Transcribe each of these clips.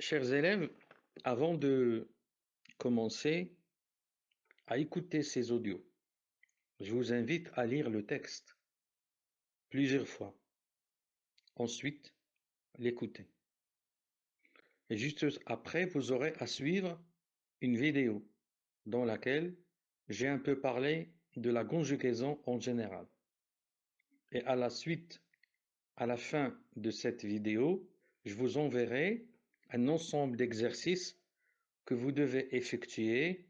Chers élèves, avant de commencer à écouter ces audios, je vous invite à lire le texte plusieurs fois, ensuite l'écouter. Et juste après, vous aurez à suivre une vidéo dans laquelle j'ai un peu parlé de la conjugaison en général. Et à la suite, à la fin de cette vidéo, je vous enverrai un ensemble d'exercices que vous devez effectuer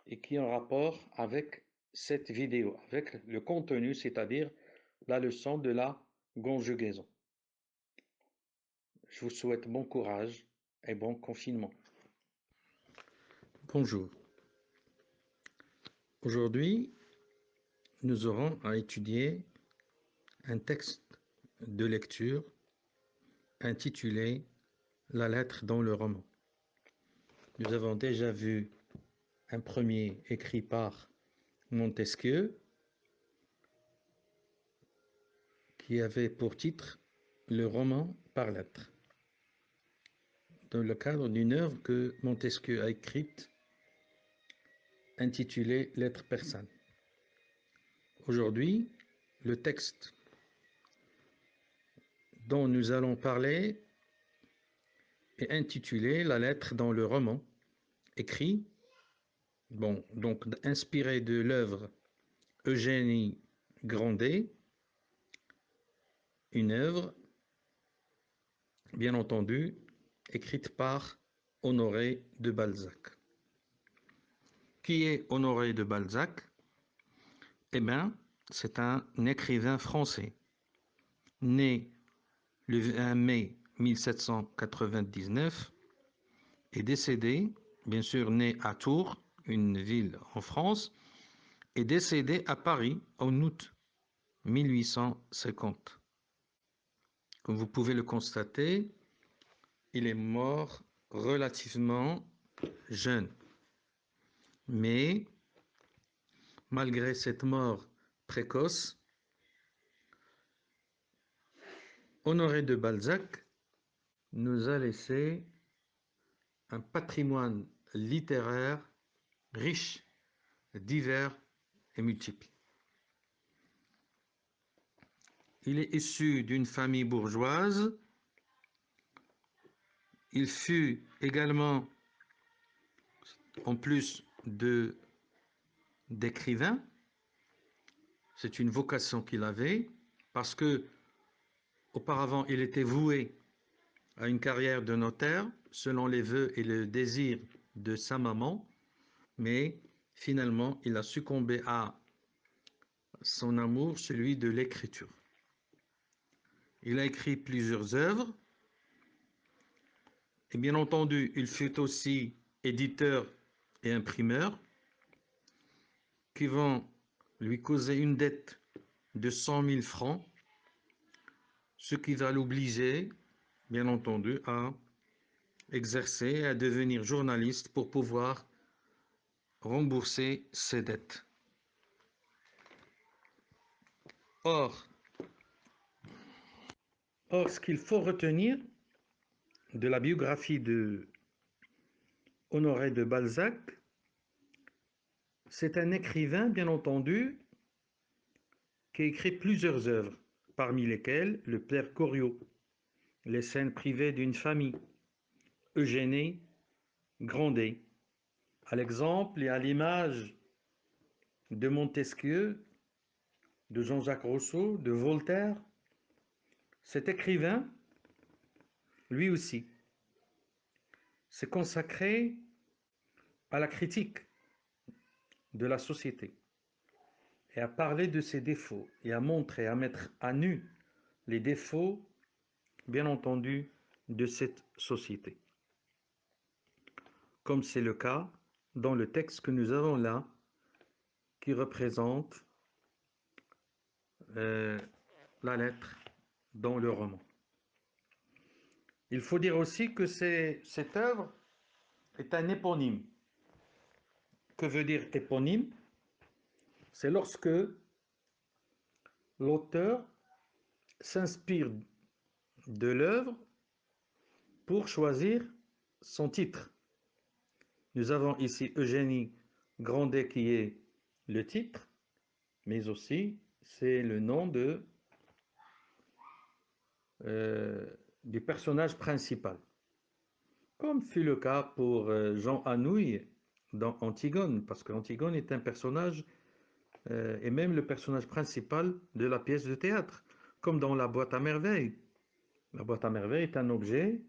et qui est en rapport avec cette vidéo, avec le contenu, c'est-à-dire la leçon de la conjugaison. Je vous souhaite bon courage et bon confinement. Bonjour. Aujourd'hui, nous aurons à étudier un texte de lecture intitulé La lettre dans le roman. Nous avons déjà vu un premier écrit par Montesquieu qui avait pour titre Le roman par lettres, dans le cadre d'une œuvre que Montesquieu a écrite intitulée Lettres persanes. Aujourd'hui, le texte dont nous allons parler est intitulé La lettre dans le roman, écrit, donc inspiré de l'œuvre Eugénie Grandet, une œuvre, bien entendu, écrite par Honoré de Balzac. Qui est Honoré de Balzac? Eh bien, c'est un écrivain français, né le 1 mai 1799 et décédé, bien sûr né à Tours, une ville en France, et décédé à Paris en août 1850. Comme vous pouvez le constater, il est mort relativement jeune. Mais, malgré cette mort précoce, Honoré de Balzac nous a laissé un patrimoine littéraire riche, divers et multiple. Il est issu d'une famille bourgeoise. Il fut également, en plus d'écrivain, c'est une vocation qu'il avait, parce que auparavant il était voué à une carrière de notaire, selon les vœux et le désir de sa maman, mais finalement il a succombé à son amour, celui de l'écriture. Il a écrit plusieurs œuvres, et bien entendu, il fut aussi éditeur et imprimeur, qui vont lui causer une dette de 100 000 francs, ce qui va l'obliger, bien entendu, à exercer, à devenir journaliste pour pouvoir rembourser ses dettes. Or, ce qu'il faut retenir de la biographie de Honoré de Balzac, c'est un écrivain, bien entendu, qui a écrit plusieurs œuvres, parmi lesquelles Le Père Goriot, Les scènes privées d'une famille, Eugénie Grandet. À l'exemple et à l'image de Montesquieu, de Jean-Jacques Rousseau, de Voltaire, cet écrivain, lui aussi, s'est consacré à la critique de la société et à parler de ses défauts et à montrer, à mettre à nu les défauts, bien entendu, de cette société. Comme c'est le cas dans le texte que nous avons là, qui représente la lettre dans le roman. Il faut dire aussi que cette œuvre est un éponyme. Que veut dire éponyme? C'est lorsque l'auteur s'inspire de l'œuvre pour choisir son titre. Nous avons ici Eugénie Grandet qui est le titre, mais aussi c'est le nom du personnage principal. Comme fut le cas pour Jean Anouilh dans Antigone, parce qu'Antigone est un personnage, et même le personnage principal de la pièce de théâtre, comme dans La Boîte à merveilles. La Boîte à merveilles est un objet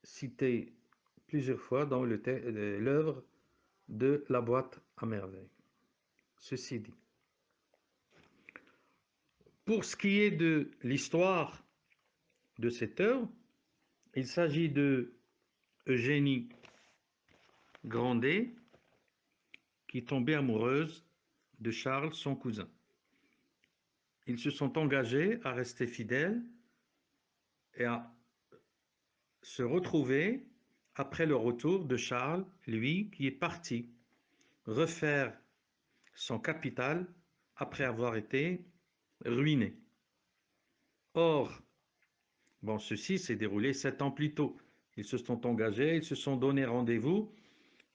cité plusieurs fois dans l'œuvre de La Boîte à merveilles. Ceci dit, pour ce qui est de l'histoire de cette œuvre, il s'agit de Eugénie Grandet qui tombait amoureuse de Charles, son cousin. Ils se sont engagés à rester fidèles et à se retrouver après le retour de Charles, lui qui est parti refaire son capital après avoir été ruiné. Or, bon, ceci s'est déroulé 7 ans plus tôt. Ils se sont engagés, ils se sont donné rendez-vous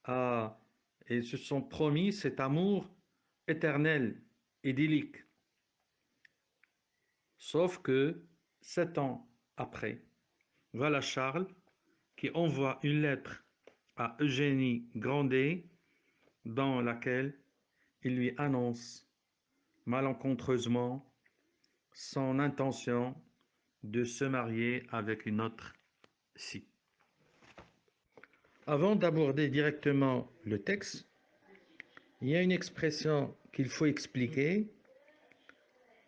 et ils se sont promis cet amour éternel, idyllique. Sauf que 7 ans après, voilà Charles qui envoie une lettre à Eugénie Grandet dans laquelle il lui annonce malencontreusement son intention de se marier avec une autre fille. Avant d'aborder directement le texte, il y a une expression qu'il faut expliquer,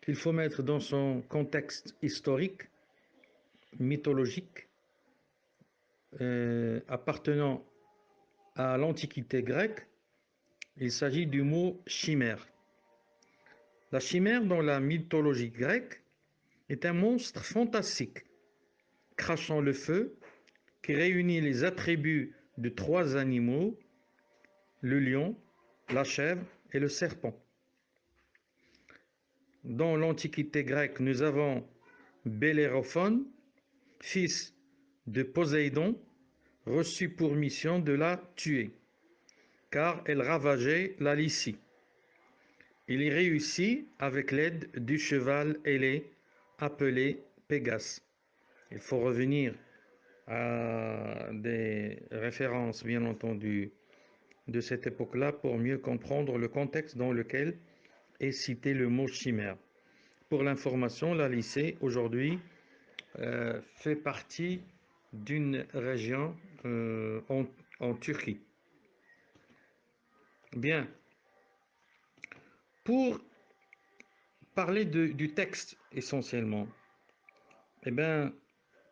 qu'il faut mettre dans son contexte historique, mythologique, appartenant à l'Antiquité grecque. Il s'agit du mot chimère. La chimère dans la mythologie grecque est un monstre fantastique, crachant le feu, qui réunit les attributs de 3 animaux, le lion, la chèvre et le serpent. Dans l'Antiquité grecque, nous avons Bellérophon, fils de Poséidon, reçu pour mission de la tuer, car elle ravageait la Lycie. Il y réussit avec l'aide du cheval ailé appelé Pégase. Il faut revenir à des références, bien entendu, de cette époque-là pour mieux comprendre le contexte dans lequel est cité le mot chimère. Pour l'information, la Lycie, aujourd'hui, fait partie d'une région en Turquie. Bien. Pour parler du texte essentiellement, eh bien,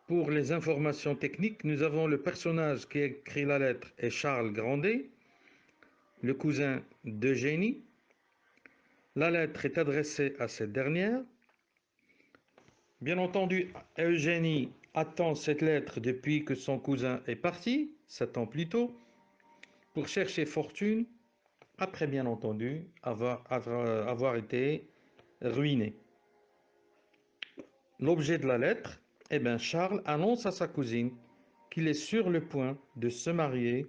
pour les informations techniques, nous avons le personnage qui écrit la lettre est Charles Grandet, le cousin d'Eugénie. La lettre est adressée à cette dernière. Bien entendu, Eugénie attend cette lettre depuis que son cousin est parti, 7 ans plus tôt, pour chercher fortune, après bien entendu avoir été ruiné. L'objet de la lettre, eh bien, Charles annonce à sa cousine qu'il est sur le point de se marier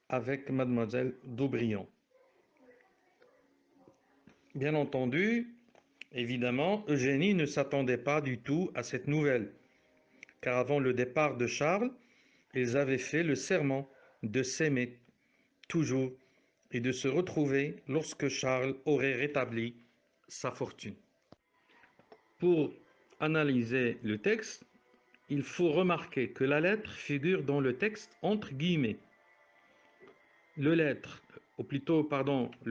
avec mademoiselle d'Aubrion. Bien entendu, évidemment, Eugénie ne s'attendait pas du tout à cette nouvelle, car avant le départ de Charles, ils avaient fait le serment de s'aimer toujours et de se retrouver lorsque Charles aurait rétabli sa fortune. Pour analyser le texte, il faut remarquer que la lettre figure dans le texte entre guillemets. Le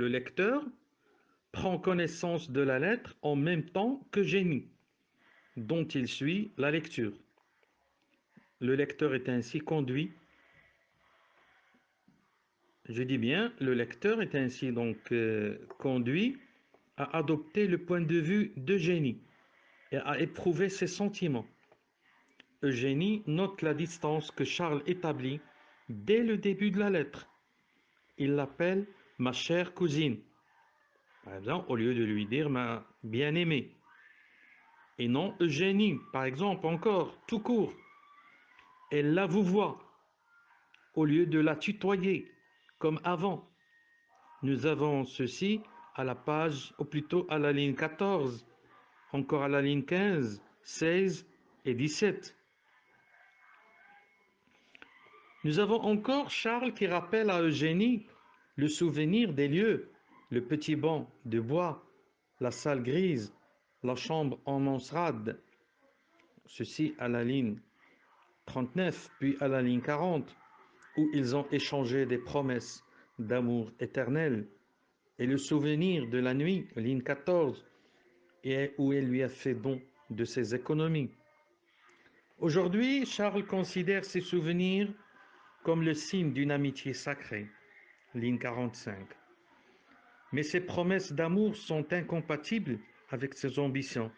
lecteur prend connaissance de la lettre en même temps qu'Eugénie, dont il suit la lecture. Le lecteur est ainsi conduit, je dis bien, le lecteur est ainsi donc conduit à adopter le point de vue d'Eugénie et à éprouver ses sentiments. Eugénie note la distance que Charles établit dès le début de la lettre. Il l'appelle « ma chère cousine », par exemple, au lieu de lui dire « ma bien-aimée ». Et non Eugénie, par exemple, encore, tout court. Elle la vous voit, au lieu de la tutoyer, comme avant. Nous avons ceci à la page, ou plutôt à la ligne 14, encore à la ligne 15, 16 et 17. Nous avons encore Charles qui rappelle à Eugénie le souvenir des lieux, le petit banc de bois, la salle grise, la chambre en mansarde, ceci à la ligne 39, puis à la ligne 40, où ils ont échangé des promesses d'amour éternel, et le souvenir de la nuit, ligne 14, et où elle lui a fait don de ses économies. Aujourd'hui, Charles considère ces souvenirs comme le signe d'une amitié sacrée, ligne 45. Mais ces promesses d'amour sont incompatibles avec ses ambitions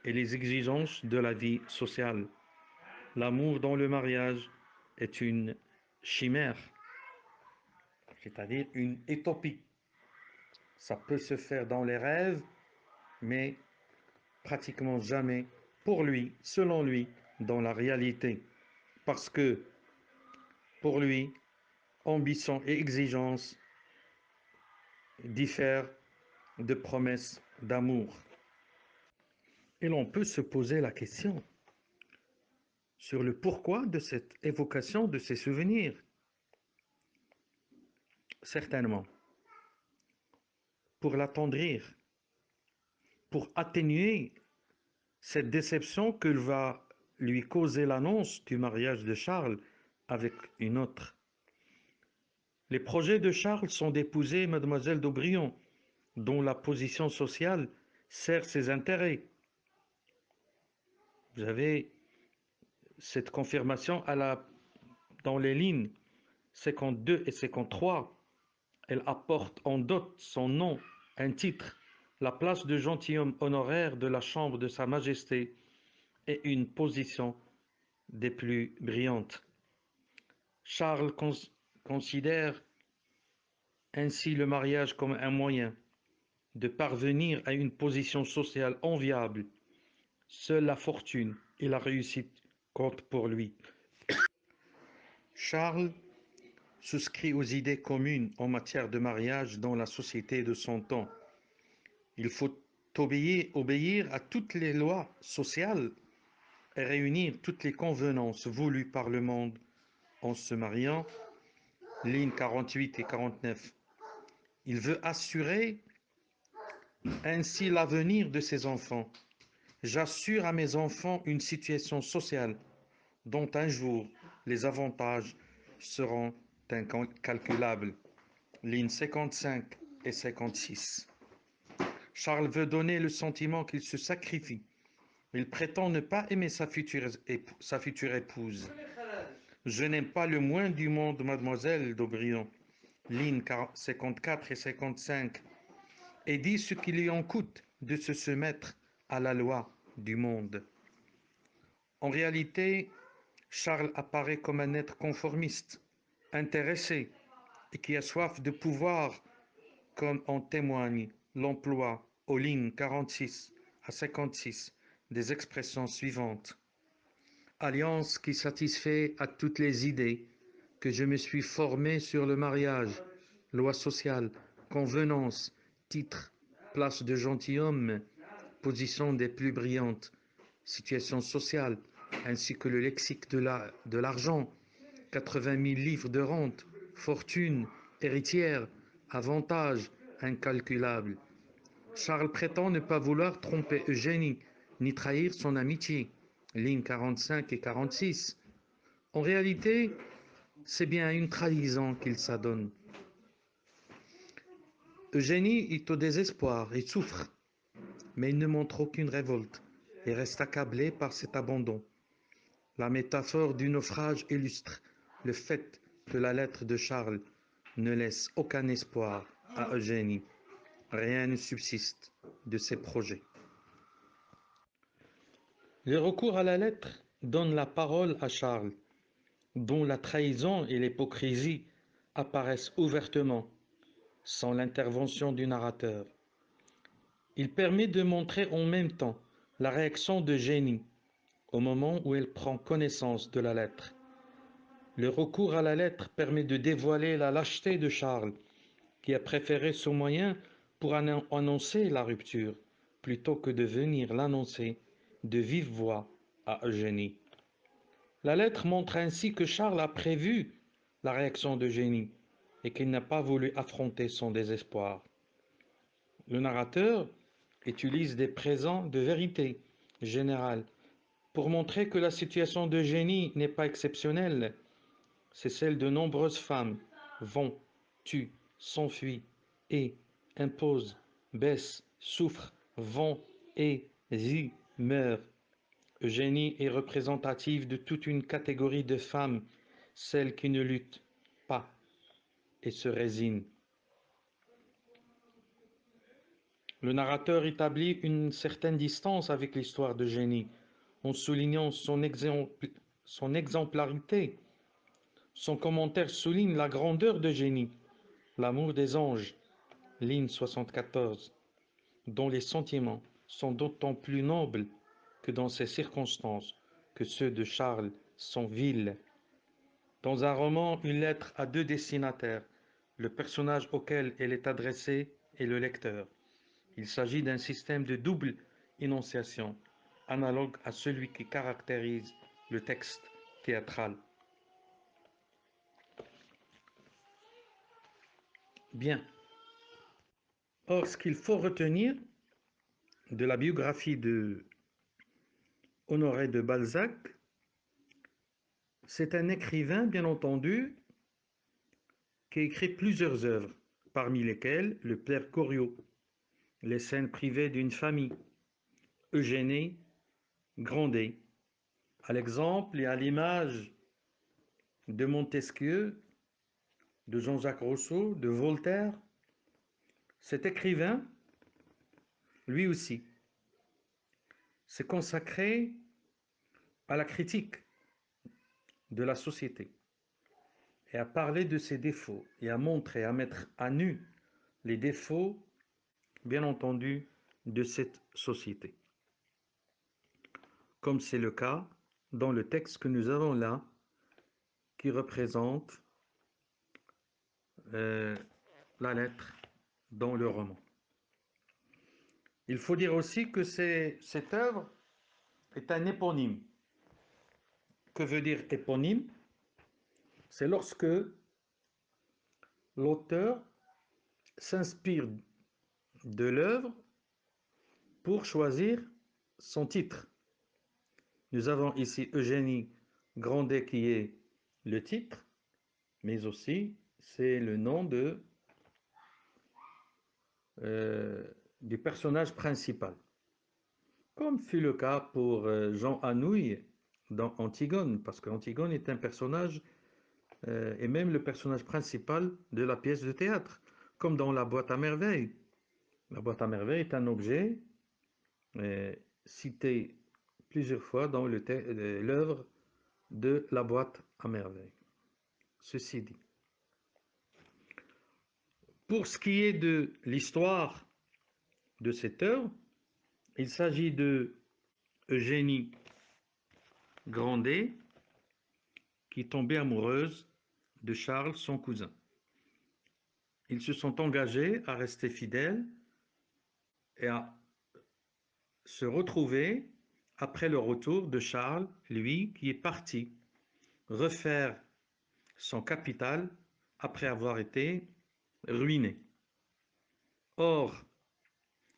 et les exigences de la vie sociale. L'amour dans le mariage est une chimère, c'est-à-dire une utopie. Ça peut se faire dans les rêves, mais pratiquement jamais, pour lui, selon lui, dans la réalité. Parce que, pour lui, ambition et exigence diffèrent de promesses d'amour. Et l'on peut se poser la question sur le pourquoi de cette évocation de ces souvenirs. Certainement, pour l'attendrir, pour atténuer cette déception que va lui causer l'annonce du mariage de Charles avec une autre. Les projets de Charles sont d'épouser mademoiselle d'Aubrion, dont la position sociale sert ses intérêts. Vous avez cette confirmation dans les lignes 52 et 53. Elle apporte en dot son nom, un titre, la place de gentilhomme honoraire de la chambre de Sa Majesté et une position des plus brillantes. Charles considère ainsi le mariage comme un moyen de parvenir à une position sociale enviable. Seule la fortune et la réussite comptent pour lui. Charles souscrit aux idées communes en matière de mariage dans la société de son temps. Il faut obéir à toutes les lois sociales et réunir toutes les convenances voulues par le monde en se mariant. Lignes 48 et 49. Il veut assurer ainsi l'avenir de ses enfants. J'assure à mes enfants une situation sociale dont un jour les avantages seront incalculables. Lignes 55 et 56. Charles veut donner le sentiment qu'il se sacrifie. Il prétend ne pas aimer sa future épouse. Je n'aime pas le moins du monde mademoiselle d'Aubrion. Lignes 54 et 55. Et dit ce qu'il lui en coûte de se soumettre à la loi du monde. En réalité, Charles apparaît comme un être conformiste, intéressé et qui a soif de pouvoir, comme en témoigne l'emploi aux lignes 46 à 56 des expressions suivantes. Alliance qui satisfait à toutes les idées que je me suis formé sur le mariage, loi sociale, convenance, titre, place de gentilhomme, position des plus brillantes, situation sociale, ainsi que le lexique de l'argent, 80 000 livres de rente, fortune, héritière, avantages incalculables. Charles prétend ne pas vouloir tromper Eugénie, ni trahir son amitié. Lignes 45 et 46. En réalité, c'est bien une trahison qu'il s'adonne. Eugénie est au désespoir et souffre, mais il ne montre aucune révolte et reste accablé par cet abandon. La métaphore du naufrage illustre le fait que la lettre de Charles ne laisse aucun espoir à Eugénie. Rien ne subsiste de ses projets. Le recours à la lettre donne la parole à Charles, dont la trahison et l'hypocrisie apparaissent ouvertement, sans l'intervention du narrateur. Il permet de montrer en même temps la réaction d'Eugénie au moment où elle prend connaissance de la lettre. Le recours à la lettre permet de dévoiler la lâcheté de Charles, qui a préféré ce moyen pour annoncer la rupture, plutôt que de venir l'annoncer de vive voix à Eugénie. La lettre montre ainsi que Charles a prévu la réaction d'Eugénie et qu'il n'a pas voulu affronter son désespoir. Le narrateur utilise des présents de vérité générale pour montrer que la situation d'Eugénie n'est pas exceptionnelle. C'est celle de nombreuses femmes vont, tuent, s'enfuient et imposent, baissent, souffrent, vont et meurent. Eugénie est représentative de toute une catégorie de femmes, celles qui ne luttent pas et se résignent. Le narrateur établit une certaine distance avec l'histoire d'Eugénie en soulignant son exemplarité. Son commentaire souligne la grandeur d'Eugénie, l'amour des anges, ligne 74, dont les sentiments sont d'autant plus nobles que dans ces circonstances que ceux de Charles sont vils. Dans un roman, une lettre a deux destinataires, le personnage auquel elle est adressée et le lecteur. Il s'agit d'un système de double énonciation, analogue à celui qui caractérise le texte théâtral. Bien. Or, ce qu'il faut retenir de la biographie de Honoré de Balzac, c'est un écrivain, bien entendu, qui a écrit plusieurs œuvres, parmi lesquelles Le Père Goriot, les scènes privées d'une famille, Eugénie Grandet, à l'exemple et à l'image de Montesquieu, de Jean-Jacques Rousseau, de Voltaire. Cet écrivain, lui aussi, s'est consacré à la critique de la société et à parler de ses défauts et à montrer, à mettre à nu les défauts, bien entendu, de cette société. Comme c'est le cas dans le texte que nous avons là, qui représente la lettre dans le roman. Il faut dire aussi que cette œuvre est un éponyme. Que veut dire éponyme? C'est lorsque l'auteur s'inspire de l'œuvre pour choisir son titre. Nous avons ici Eugénie Grandet qui est le titre, mais aussi c'est le nom du personnage principal. Comme fut le cas pour Jean Anouilh dans Antigone, parce qu'Antigone est un personnage, et même le personnage principal de la pièce de théâtre, comme dans La Boîte à merveilles. La Boîte à merveilles est un objet cité plusieurs fois dans l'œuvre de La Boîte à merveilles. Ceci dit. Pour ce qui est de l'histoire de cette œuvre, il s'agit de Eugénie Grandet qui tombait amoureuse de Charles, son cousin. Ils se sont engagés à rester fidèles et à se retrouver après le retour de Charles, lui qui est parti refaire son capital après avoir été ruiné. Or,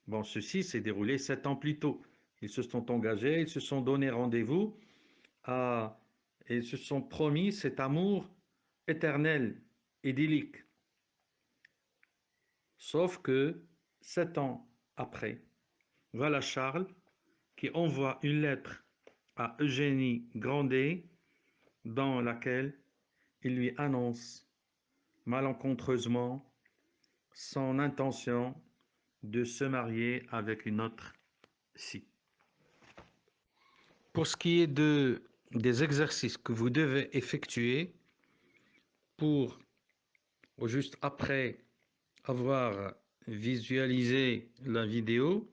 bon, ceci s'est déroulé 7 ans plus tôt. Ils se sont engagés, ils se sont donné rendez-vous et ils se sont promis cet amour éternel, idyllique. Sauf que 7 ans après, voilà Charles qui envoie une lettre à Eugénie Grandet dans laquelle il lui annonce malencontreusement son intention de se marier avec une autre fille. Pour ce qui est des exercices que vous devez effectuer pour, juste après avoir visualisé la vidéo,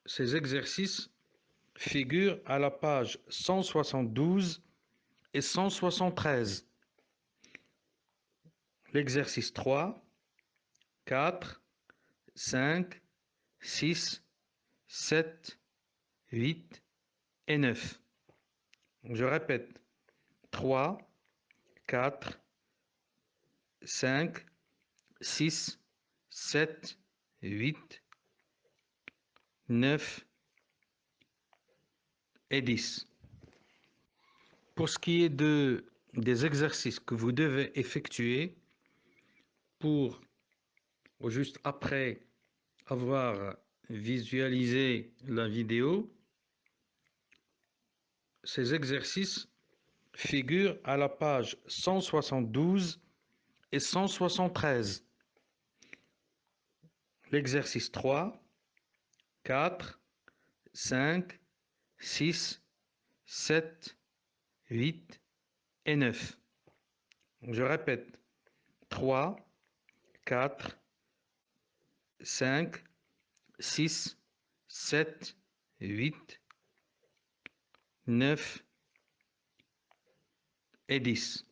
ces exercices figurent à la page 172 et 173. L'exercice 3, 4, 5, 6, 7, 8 et 9. Je répète. 3, 4, 5, 6, 7, 8, 9 et 10. Pour ce qui est des exercices que vous devez effectuer pour, ou juste après avoir visualisé la vidéo, ces exercices figurent à la page 172 et 173. L'exercice 3, 4, 5, 6, 7, 8 et 9. Je répète. 3, 4, 5, 6, 7, 8, 9 et 10.